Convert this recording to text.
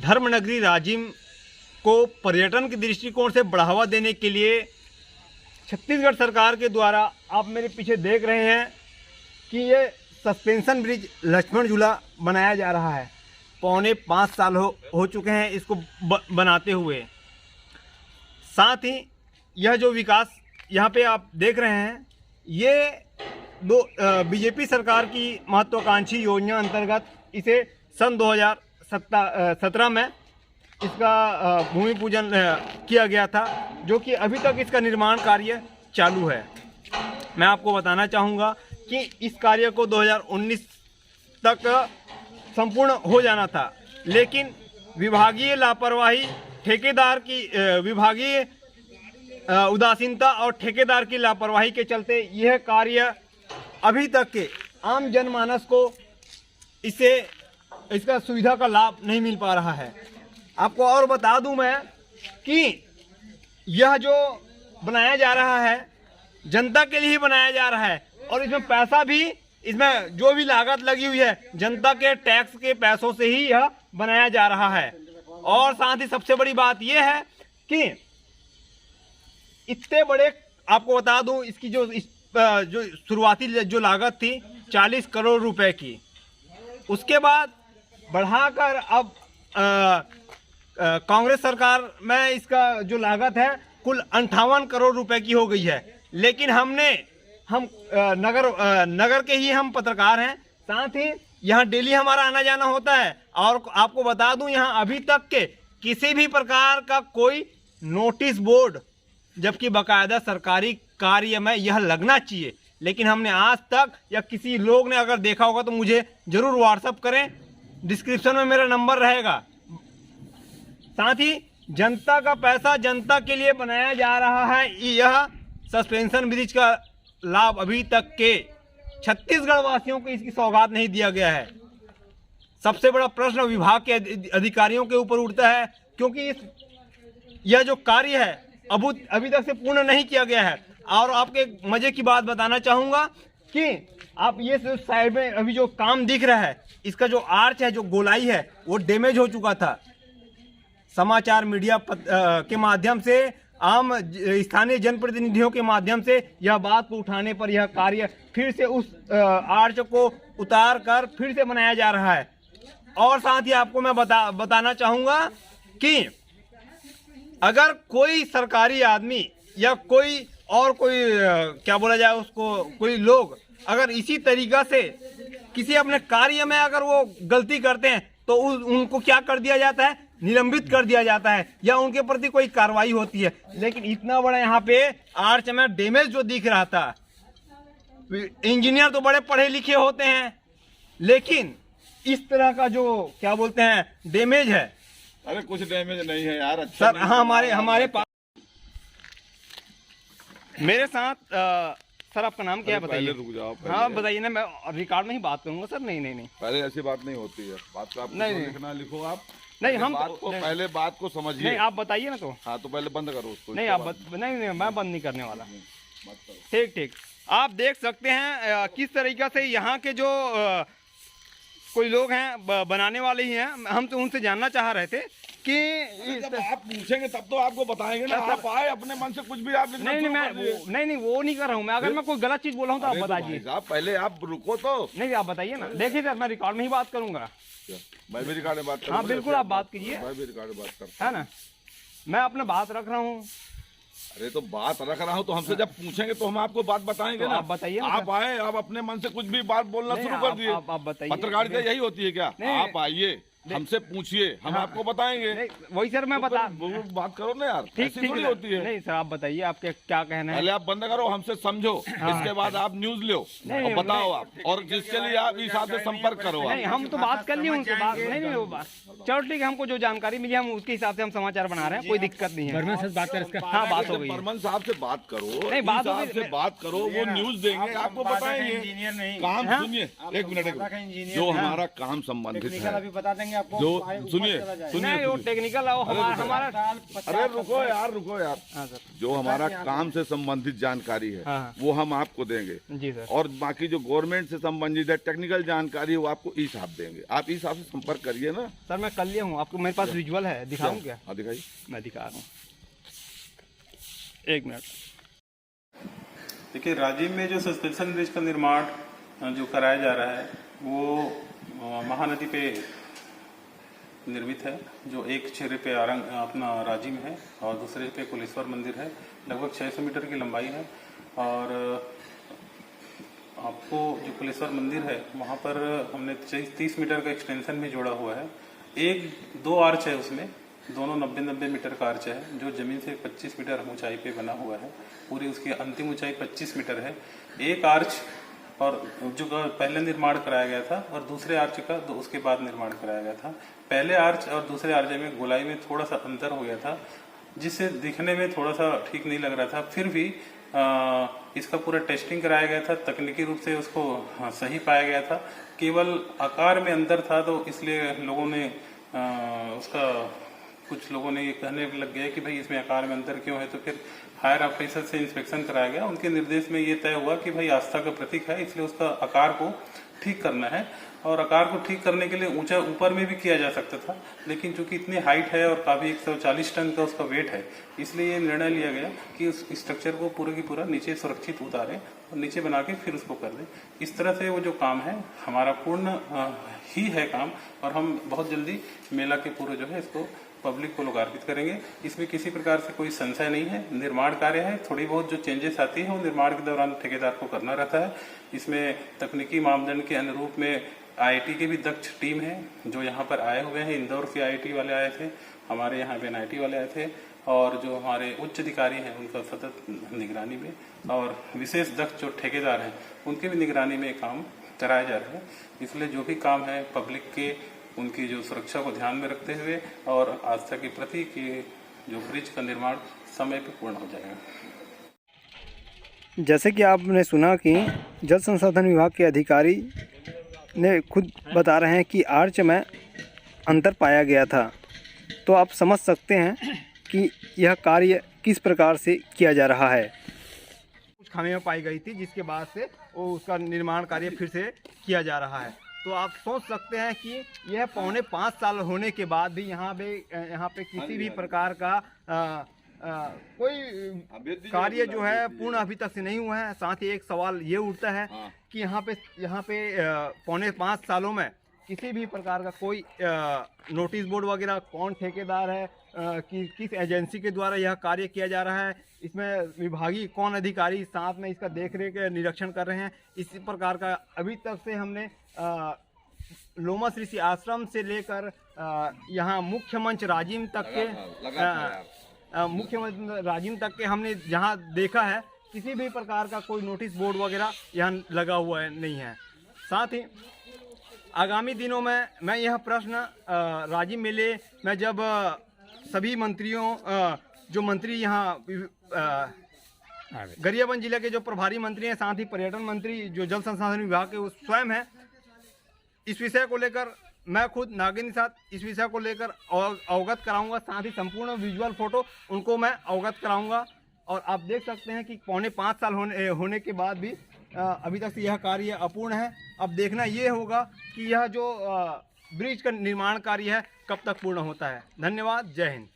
धर्मनगरी राजिम को पर्यटन के दृष्टिकोण से बढ़ावा देने के लिए छत्तीसगढ़ सरकार के द्वारा आप मेरे पीछे देख रहे हैं कि ये सस्पेंशन ब्रिज लक्ष्मण झूला बनाया जा रहा है। पौने 5 साल हो चुके हैं इसको बनाते हुए। साथ ही यह जो विकास यहाँ पे आप देख रहे हैं, ये बीजेपी सरकार की महत्वाकांक्षी योजना अंतर्गत इसे सन 2017 में इसका भूमि पूजन किया गया था, जो कि अभी तक इसका निर्माण कार्य चालू है। मैं आपको बताना चाहूँगा कि इस कार्य को 2019 तक संपूर्ण हो जाना था, लेकिन विभागीय लापरवाही, ठेकेदार की विभागीय उदासीनता और ठेकेदार की लापरवाही के चलते यह कार्य अभी तक के आम जनमानस को इसका सुविधा का लाभ नहीं मिल पा रहा है। आपको और बता दूं मैं कि यह जो बनाया जा रहा है जनता के लिए ही बनाया जा रहा है, और इसमें पैसा भी, इसमें जो भी लागत लगी हुई है जनता के टैक्स के पैसों से ही यह बनाया जा रहा है। और साथ ही सबसे बड़ी बात यह है कि इतने बड़े, आपको बता दूं, इसकी जो शुरुआती जो लागत थी 40 करोड़ रुपए की, उसके बाद बढ़ाकर अब कांग्रेस सरकार में इसका जो लागत है कुल 58 करोड़ रुपए की हो गई है। लेकिन हम नगर के ही हम पत्रकार हैं, साथ ही यहाँ डेली हमारा आना जाना होता है। और आपको बता दूं, यहाँ अभी तक के किसी भी प्रकार का कोई नोटिस बोर्ड, जबकि बाकायदा सरकारी कार्य में यह लगना चाहिए, लेकिन हमने आज तक, या किसी लोग ने अगर देखा होगा तो मुझे ज़रूर व्हाट्सअप करें, डिस्क्रिप्शन में मेरा नंबर रहेगा। साथ ही जनता का पैसा जनता के लिए बनाया जा रहा है। यह सस्पेंशन ब्रिज का लाभ अभी तक के छत्तीसगढ़ वासियों को इसकी सौगात नहीं दिया गया है। सबसे बड़ा प्रश्न विभाग के अधिकारियों के ऊपर उठता है, क्योंकि यह जो कार्य है अभी तक से पूर्ण नहीं किया गया है। और आपके मजे की बात बताना चाहूँगा कि आप ये साइड में अभी जो काम दिख रहा है, इसका जो आर्च है, जो गोलाई है, वो डैमेज हो चुका था। समाचार मीडिया के माध्यम से, आम स्थानीय जनप्रतिनिधियों के माध्यम से यह बात को उठाने पर यह कार्य फिर से उस आर्च को उतार कर फिर से बनाया जा रहा है। और साथ ही आपको मैं बताना चाहूँगा कि अगर कोई सरकारी आदमी या कोई क्या बोला जाए उसको, कोई लोग अगर इसी तरीक़ा से किसी अपने कार्य में अगर वो गलती करते हैं तो उनको क्या कर दिया जाता है, निलंबित कर दिया जाता है, या उनके प्रति कोई कार्रवाई होती है। लेकिन इतना बड़ा यहाँ पे आर्च में डैमेज जो दिख रहा था, इंजीनियर तो बड़े पढ़े लिखे होते हैं, लेकिन इस तरह का जो क्या बोलते हैं डैमेज है। अरे कुछ डैमेज नहीं है यार, अच्छा सर। हाँ, हमारे पास मेरे साथ सर, आपका नाम क्या है बताइए? रुक जाओ। हाँ बताइए ना, मैं रिकॉर्ड में ही बात करूंगा सर। नहीं पहले ऐसी बात नहीं होती है, बात का आप लिखना लिखो आप। नहीं, हम बात को पहले बात को समझिए। नहीं, आप बताइए ना तो। हाँ तो पहले बंद करो उसको। नहीं, आप नहीं, मैं बंद नहीं करने वाला। ठीक। आप देख सकते हैं किस तरीका से यहाँ के जो कोई लोग हैं, बनाने वाले ही हैं। हम तो उनसे जानना चाह रहे थे कि जब आप पूछेंगे तब तो आपको बताएंगे ना। आप आए अपने मन से कुछ भी आप लिखना। नहीं, वो नहीं कर रहा हूँ मैं। अगर मैं कोई गलत चीज बोल रहा हूँ तो आप बताइए। पहले आप रुको तो। नहीं, आप बताइए ना। देखिए सर, मैं रिकॉर्ड में ही बात करूंगा। मैं भी रिकॉर्ड में बात करूंगा। हाँ बिल्कुल, आप बात कीजिए। मैं भी रिकॉर्ड में बात करता है ना, मैं अपना बात रख रहा हूँ। अरे तो बात रख रहा हूँ तो हमसे जब पूछेंगे तो हम आपको बात बताएंगे तो ना। आप बताइए। आप आए, आप अपने मन से कुछ भी बात बोलना शुरू कर दिए। आप बताइए। पत्रकारिता यही होती है क्या? आप आइए, हमसे पूछिए, हम आपको बताएंगे। वही सर, मैं बात करो ना यार, ऐसी थोड़ी होती है। नहीं सर, आप बताइए, आपके क्या कहना है। पहले आप बंद करो, हमसे समझो, इसके बाद आप न्यूज लो और बताओ आप, और जिसके लिए आप इस हिसाब से संपर्क करो। नहीं, हम तो बात कर लिए उनसे बात। नहीं, वो बात चलो ठीक है, हमको जो जानकारी मिली हम उसके हिसाब से हम समाचार बना रहे हैं, कोई दिक्कत नहीं है। बर्मन से बात कर इसका। हाँ, बात हो गई। बर्मन साहब से बात करो। नहीं, बात से बात करो, वो न्यूज देंगे, आपको बताएंगे। काम सुनिए, एक मिनट, जो हमारा काम संबंधित है अभी बता देंगे आपको जो ऊपर सुनिए चला जाएगा। सुनिए नहीं वो टेक्निकल हमारा साल 50 अरे रुको यार हाँ सर जो हमारा काम से संबंधित जानकारी है हाँ। वो हम आपको देंगे जी सर और बाकी जो गवर्नमेंट से संबंधित है टेक्निकल जानकारी है वो आपको ई साहब देंगे। आप ई साहब से संपर्क करिए ना। सर मैं कर लिया हूँ, आपको मेरे पास विजुअल है, दिखाऊं क्या? हाँ दिखाइए। मैं दिखा रहा हूँ, एक मिनट। देखिए राजीव में जो सस्पेंशन ब्रिज का निर्माण जो कराया जा रहा है वो महानदी पे निर्मित है, जो एक चेहरे पे अपना राजीव में है और दूसरे पे कुलेश्वर मंदिर है। लगभग 600 मीटर की लंबाई है और आपको जो कुलेश्वर मंदिर है वहाँ पर हमने 30 मीटर का एक्सटेंशन भी जोड़ा हुआ है। दो आर्च है उसमें, दोनों 90-90 मीटर का आर्च है जो जमीन से 25 मीटर ऊंचाई पे बना हुआ है। पूरी उसकी अंतिम ऊंचाई 25 मीटर है। एक आर्च और जो पहले निर्माण कराया गया था और दूसरे आर्च का उसके बाद निर्माण कराया गया था। पहले आर्च और दूसरे आर्च में गोलाई में थोड़ा सा अंतर हो गया था जिससे दिखने में थोड़ा सा ठीक नहीं लग रहा था। फिर भी इसका पूरा टेस्टिंग कराया गया था, तकनीकी रूप से उसको सही पाया गया था। केवल आकार में अंतर था तो इसलिए लोगों ने उसका कुछ लोगों ने ये कहने लग गया कि भाई इसमें आकार में अंतर क्यों है। तो फिर हायर ऑफिसर से इंस्पेक्शन कराया गया। उनके निर्देश में ये तय हुआ कि भाई आस्था का प्रतीक है इसलिए उसका आकार को ठीक करना है और आकार को ठीक करने के लिए ऊंचा ऊपर में भी किया जा सकता था, लेकिन चूंकि इतनी हाइट है और काफी 140 टन का उसका वेट है इसलिए ये निर्णय लिया गया कि उस स्ट्रक्चर को पूरा की पूरा नीचे सुरक्षित उतारें और नीचे बना के फिर उसको कर दें। इस तरह से वो जो काम है हमारा पूर्ण ही है काम और हम बहुत जल्दी मेला के पूरे जो है इसको पब्लिक को लोकार्पित करेंगे। इसमें किसी प्रकार से कोई संशय नहीं है, निर्माण कार्य है। थोड़ी बहुत जो चेंजेस आती है वो निर्माण के दौरान ठेकेदार को करना रहता है। इसमें तकनीकी मापदंड के अनुरूप में आईआईटी की भी दक्ष टीम है जो यहाँ पर आए हुए हैं। इंदौर के आईआईटी वाले आए थे, हमारे यहाँ पे एनआईटी वाले आए थे और जो हमारे उच्च अधिकारी हैं उनका सतत निगरानी में और विशेष दक्ष जो ठेकेदार हैं उनकी भी निगरानी में काम कराया जा रहा है। इसलिए जो भी काम है पब्लिक के उनकी जो सुरक्षा को ध्यान में रखते हुए और आस्था के प्रति कि जो ब्रिज का निर्माण समय पर पूर्ण हो जाएगा। जैसे कि आपने सुना कि जल संसाधन विभाग के अधिकारी ने खुद बता रहे हैं कि आर्च में अंतर पाया गया था, तो आप समझ सकते हैं कि यह कार्य किस प्रकार से किया जा रहा है। कुछ खामियां पाई गई थी जिसके बाद से वो उसका निर्माण कार्य फिर से किया जा रहा है। तो आप सोच सकते हैं कि यह 4.5 साल होने के बाद भी यहाँ पे किसी भी प्रकार का कोई कार्य जो है पूर्ण अभी तक से नहीं हुआ है। साथ ही एक सवाल ये उठता है कि यहाँ पे 4.5 सालों में किसी भी प्रकार का कोई नोटिस बोर्ड वगैरह, कौन ठेकेदार है, किस एजेंसी के द्वारा यह कार्य किया जा रहा है, इसमें विभागीय कौन अधिकारी साथ में इसका देखरेख निरीक्षण कर रहे हैं, इसी प्रकार का अभी तक से हमने लोमस ऋषि आश्रम से लेकर यहाँ मुख्य मंच राजीव तक के हमने जहाँ देखा है किसी भी प्रकार का कोई नोटिस बोर्ड वगैरह यहाँ लगा हुआ नहीं है। साथ ही आगामी दिनों में मैं यह प्रश्न राजीव मेले में जब सभी मंत्रियों जो मंत्री यहाँ गरियाबंद जिले के जो प्रभारी मंत्री हैं, साथ ही पर्यटन मंत्री जो जल संसाधन विभाग के स्वयं हैं, इस विषय को लेकर मैं खुद नागिन के साथ इस विषय को लेकर अवगत कराऊंगा। साथ ही संपूर्ण विजुअल फोटो उनको मैं अवगत कराऊंगा। और आप देख सकते हैं कि 4.5 साल होने के बाद भी अभी तक यह कार्य अपूर्ण है। अब देखना ये होगा कि यह जो ब्रिज का निर्माण कार्य है कब तक पूर्ण होता है। धन्यवाद, जय हिंद।